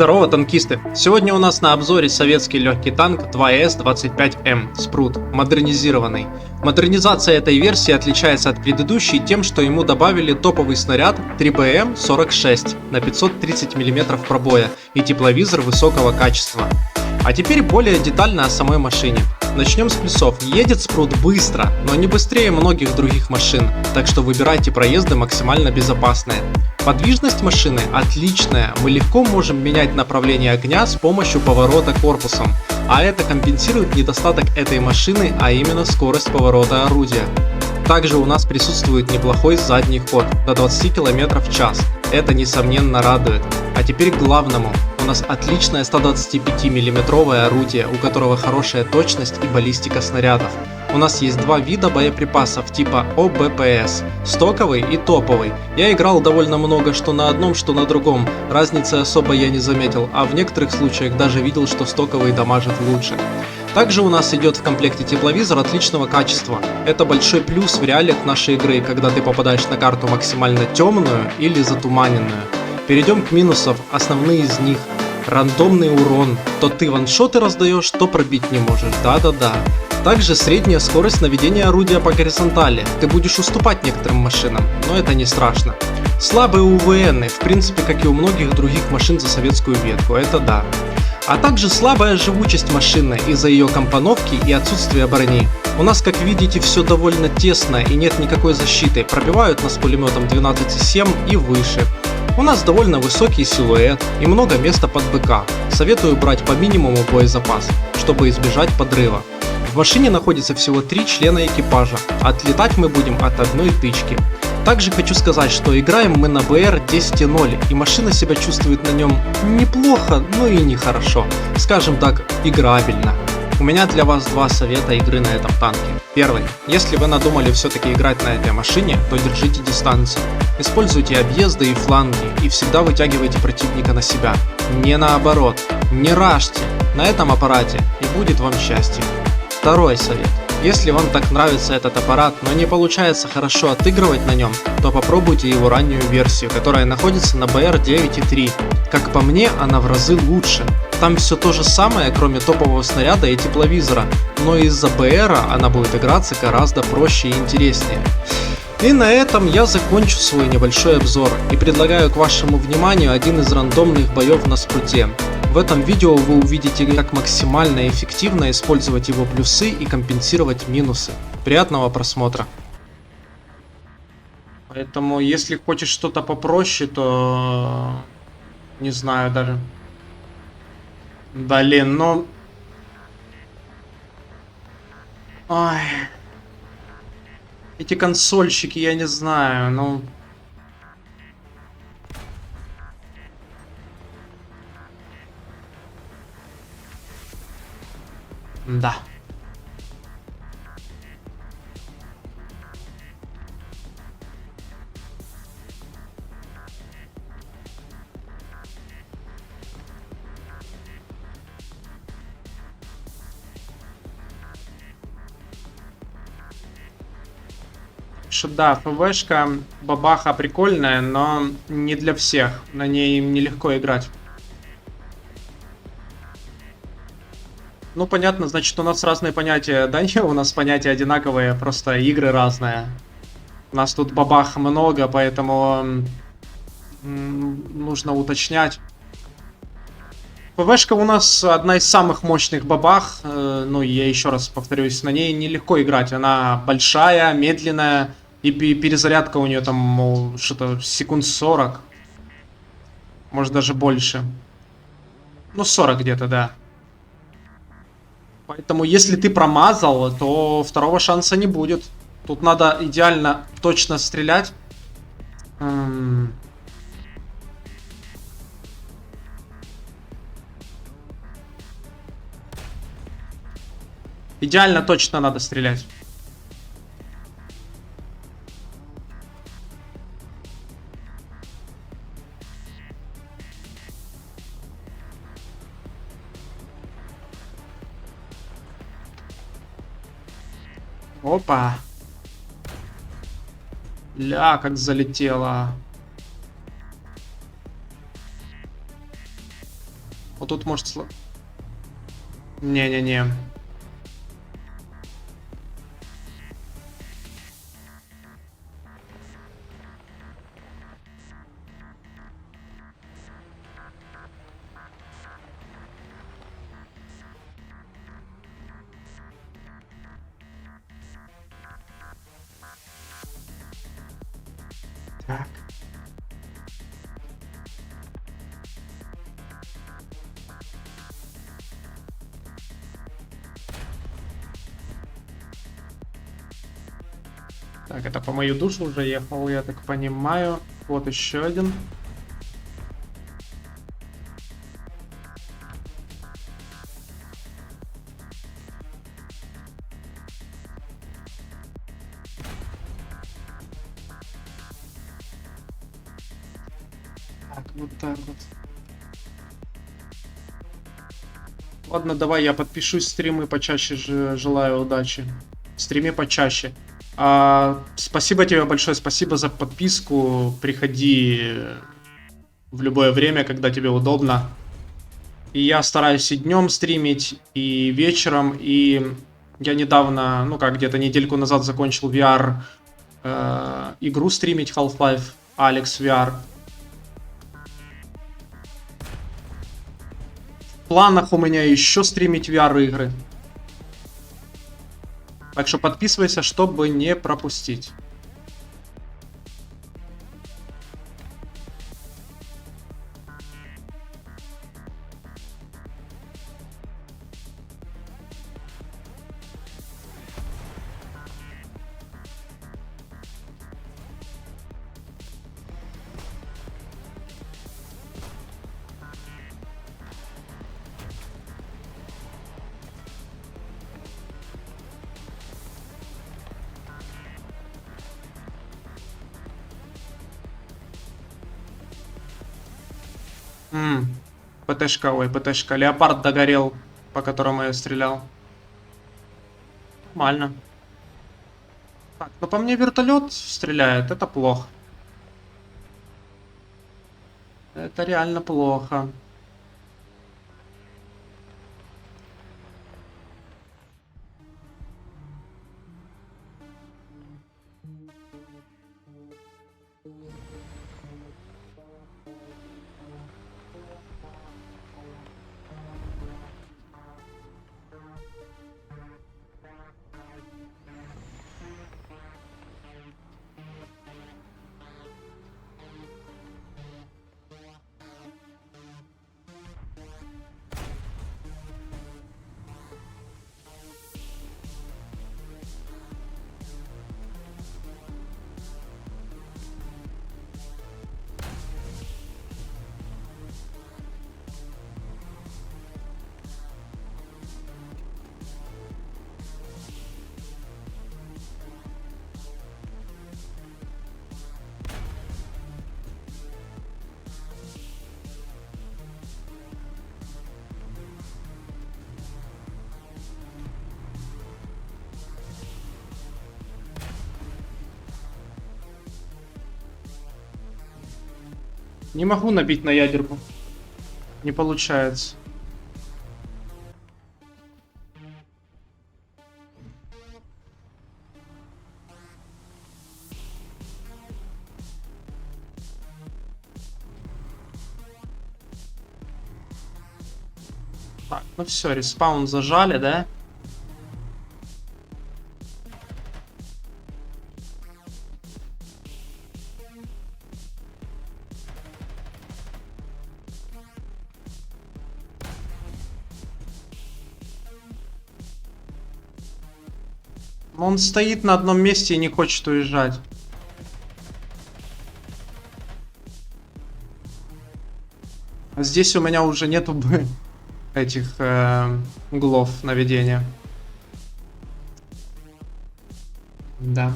Здорово, танкисты! Сегодня у нас на обзоре советский легкий танк 2С-25М Спрут, модернизированный. Модернизация этой версии отличается от предыдущей тем, что ему добавили топовый снаряд 3БМ-46 на 530 мм пробоя и тепловизор высокого качества. А теперь более детально о самой машине. Начнем с плюсов. Едет Спрут быстро, но не быстрее многих других машин, так что выбирайте проезды максимально безопасные. Подвижность машины отличная, мы легко можем менять направление огня с помощью поворота корпусом, а это компенсирует недостаток этой машины, а именно скорость поворота орудия. Также у нас присутствует неплохой задний ход до 20 км в час, это несомненно радует. А теперь к главному. У нас отличное 125 миллиметровое орудие, у которого хорошая точность и баллистика снарядов. У нас есть два вида боеприпасов типа ОБПС, стоковый и топовый. Я играл довольно много что на одном, что на другом, разницы особо я не заметил, а в некоторых случаях даже видел, что стоковый дамажит лучше. Также у нас идет в комплекте тепловизор отличного качества. Это большой плюс в реалиях нашей игры, когда ты попадаешь на карту максимально темную или затуманенную. Перейдем к минусам, основные из них. Рандомный урон, то ты ваншоты раздаешь, то пробить не можешь, да-да-да. Также средняя скорость наведения орудия по горизонтали, ты будешь уступать некоторым машинам, но это не страшно. Слабые УВН, в принципе как и у многих других машин за советскую ветку, это да. А также слабая живучесть машины из-за ее компоновки и отсутствия брони. У нас, как видите, все довольно тесно и нет никакой защиты, пробивают нас пулеметом 12,7 и выше. У нас довольно высокий силуэт и много места под БК. Советую брать по минимуму боезапас, чтобы избежать подрыва. В машине находится всего 3 члена экипажа, отлетать мы будем от одной тычки. Также хочу сказать, что играем мы на БР 10.0 и машина себя чувствует на нем неплохо, но и нехорошо. Скажем так, играбельно. У меня для вас два совета игры на этом танке. Первый. Если вы надумали все-таки играть на этой машине, то держите дистанцию. Используйте объезды и фланги и всегда вытягивайте противника на себя. Не наоборот. Не ражьте на этом аппарате и будет вам счастье. Второй совет. Если вам так нравится этот аппарат, но не получается хорошо отыгрывать на нем, то попробуйте его раннюю версию, которая находится на BR 9.3. Как по мне, она в разы лучше. Там все то же самое, кроме топового снаряда и тепловизора, но из-за BR она будет играться гораздо проще и интереснее. И на этом я закончу свой небольшой обзор и предлагаю к вашему вниманию один из рандомных боев на Спруте. В этом видео вы увидите, как максимально эффективно использовать его плюсы и компенсировать минусы. Приятного просмотра. Поэтому, если хочешь что-то попроще, то... Не знаю даже. Блин, ну... Ой... Эти консольщики, я не знаю, ну... Да. Да, ФВшка, бабаха прикольная, но не для всех. На ней нелегко играть. Ну, понятно, значит, у нас разные понятия. Да не, у нас понятия одинаковые, просто игры разные. У нас тут бабах много, поэтому нужно уточнять. ПВшка у нас одна из самых мощных бабах. Ну, я еще раз повторюсь, на ней нелегко играть. Она большая, медленная, и перезарядка у нее там что-то секунд 40. Может, даже больше. Ну, 40 где-то, да. Поэтому, если ты промазал, то второго шанса не будет. Тут надо идеально точно стрелять. Идеально точно надо стрелять. Опа. Ля, как залетело. Вот тут может... Не-не-не. Так. Так, это по мою душу уже ехал, я так понимаю. Вот еще один. Так, вот так вот. Ладно, давай я подпишусь, стримы почаще, желаю удачи. Стрими почаще. Спасибо тебе большое, спасибо за подписку. Приходи в любое время, когда тебе удобно. И я стараюсь и днем стримить, и вечером. И я недавно, ну как, где-то недельку назад закончил VR игру стримить, Half-Life Alex VR. В планах у меня еще стримить VR игры. Так что подписывайся, чтобы не пропустить. ПТшка, ой, ПТшка. Леопард догорел, по которому я стрелял. Нормально. Так, ну по мне вертолет стреляет, это плохо. Это реально плохо. Не могу набить на ядерку. Не получается. Так, ну все, респаун зажали, да? Он стоит на одном месте и не хочет уезжать. А здесь у меня уже нету этих углов наведения. Да.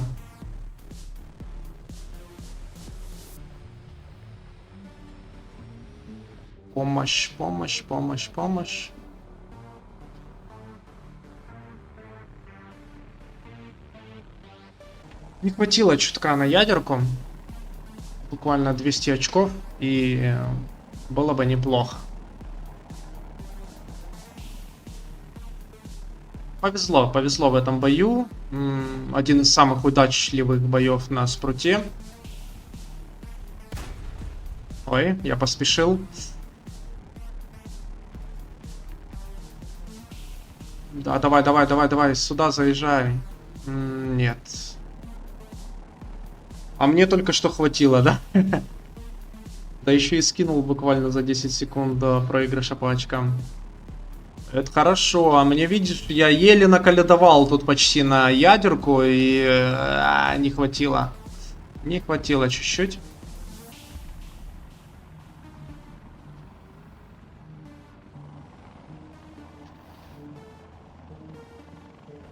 Помощь, помощь, помощь, помощь. Не хватило чутка на ядерку. Буквально 200 очков, и было бы неплохо. повезло, повезло в этом бою. Один из самых удачливых боев на спруте. Ой, я поспешил. Да, давай, давай, давай, давай, сюда заезжай. Нет. А мне только что хватило, да? Да еще и скинул буквально за 10 секунд до проигрыша по очкам. Это хорошо, а мне, видишь, я еле наколядовал тут почти на ядерку и не хватило. Не хватило чуть-чуть.